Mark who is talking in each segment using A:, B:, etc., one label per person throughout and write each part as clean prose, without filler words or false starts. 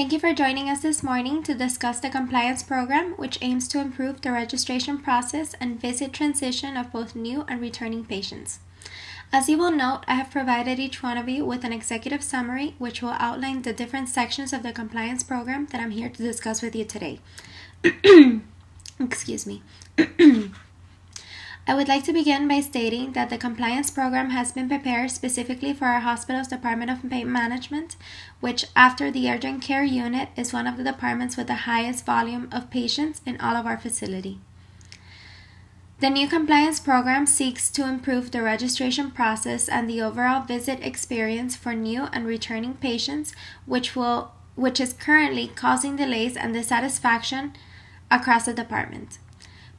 A: Thank you for joining us this morning to discuss the compliance program, which aims to improve the registration process and visit transition of both new and returning patients. As you will note, I have provided each one of you with an executive summary, which will outline the different sections of the compliance program that I'm here to discuss with you today. Excuse me. I would like to begin by stating that the compliance program has been prepared specifically for our hospital's Department of Pain Management, which, after the urgent care unit, is one of the departments with the highest volume of patients in all of our facility. The new compliance program seeks to improve the registration process and the overall visit experience for new and returning patients, which is currently causing delays and dissatisfaction across the department.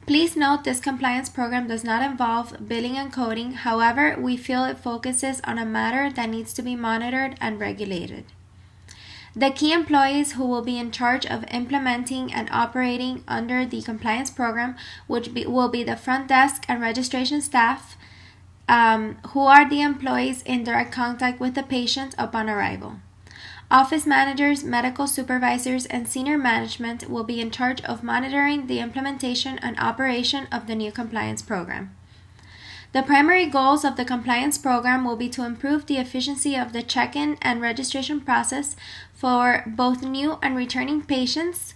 A: Please note this compliance program does not involve billing and coding. However, we feel it focuses on a matter that needs to be monitored and regulated. The key employees who will be in charge of implementing and operating under the compliance program will be the front desk and registration staff, who are the employees in direct contact with the patient upon arrival. Office managers, medical supervisors, and senior management will be in charge of monitoring the implementation and operation of the new compliance program. The primary goals of the compliance program will be to improve the efficiency of the check-in and registration process for both new and returning patients,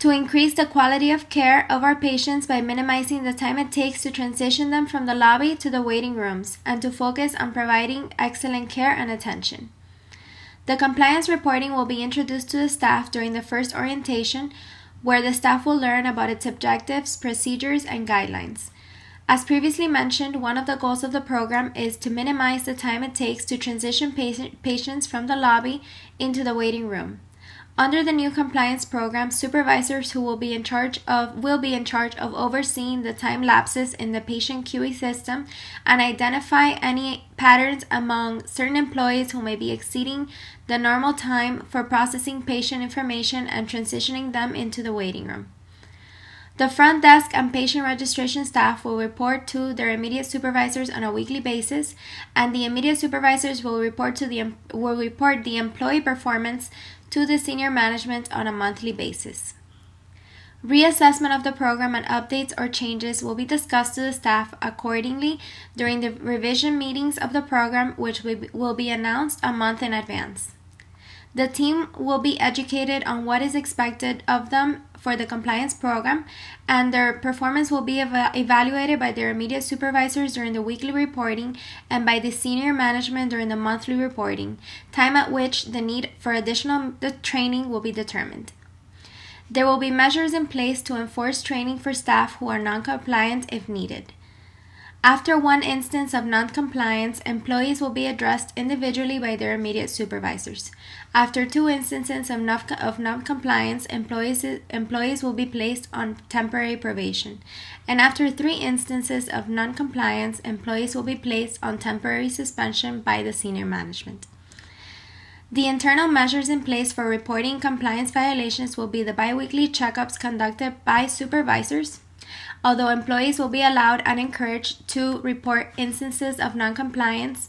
A: to increase the quality of care of our patients by minimizing the time it takes to transition them from the lobby to the waiting rooms, and to focus on providing excellent care and attention. The compliance reporting will be introduced to the staff during the first orientation, where the staff will learn about its objectives, procedures, and guidelines. As previously mentioned, one of the goals of the program is to minimize the time it takes to transition patients from the lobby into the waiting room. Under the new compliance program, supervisors who will be in charge of overseeing the time lapses in the patient queuing system and identify any patterns among certain employees who may be exceeding the normal time for processing patient information and transitioning them into the waiting room. The front desk and patient registration staff will report to their immediate supervisors on a weekly basis, and the immediate supervisors will report the employee performance to the senior management on a monthly basis. Reassessment of the program and updates or changes will be discussed to the staff accordingly during the revision meetings of the program, which will be announced a month in advance. The team will be educated on what is expected of them for the compliance program, and their performance will be evaluated by their immediate supervisors during the weekly reporting and by the senior management during the monthly reporting, time at which the need for additional training will be determined. There will be measures in place to enforce training for staff who are non-compliant if needed. After one instance of non-compliance, employees will be addressed individually by their immediate supervisors. After two instances of non-compliance, employees will be placed on temporary probation. And after 3 instances of non-compliance, employees will be placed on temporary suspension by the senior management. The internal measures in place for reporting compliance violations will be the biweekly checkups conducted by supervisors, although employees will be allowed and encouraged to report instances of non-compliance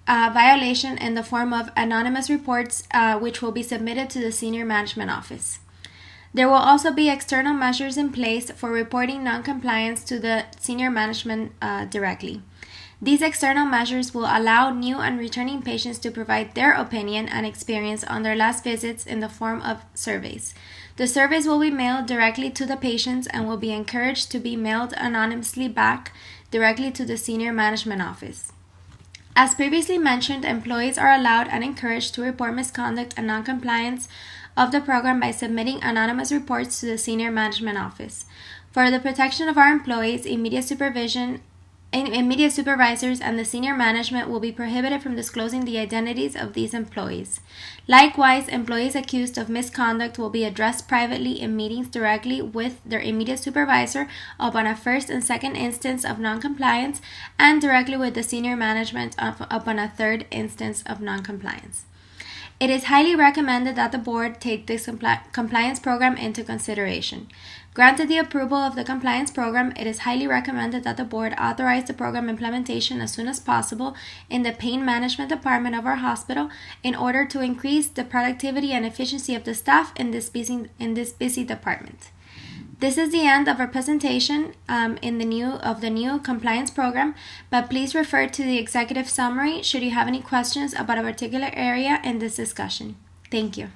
A: violation in the form of anonymous reports, which will be submitted to the senior management office. There will also be external measures in place for reporting non-compliance to the senior management directly. These external measures will allow new and returning patients to provide their opinion and experience on their last visits in the form of surveys. The surveys will be mailed directly to the patients and will be encouraged to be mailed anonymously back directly to the senior management office. As previously mentioned, employees are allowed and encouraged to report misconduct and noncompliance of the program by submitting anonymous reports to the senior management office. For the protection of our employees, immediate supervisors and the senior management will be prohibited from disclosing the identities of these employees. Likewise, employees accused of misconduct will be addressed privately in meetings directly with their immediate supervisor upon a first and second instance of noncompliance, and directly with the senior management upon a third instance of noncompliance. It is highly recommended that the board take this compliance program into consideration. Granted the approval of the compliance program, it is highly recommended that the board authorize the program implementation as soon as possible in the pain management department of our hospital in order to increase the productivity and efficiency of the staff in this busy department. This is the end of our presentation of the new compliance program, but please refer to the executive summary should you have any questions about a particular area in this discussion. Thank you.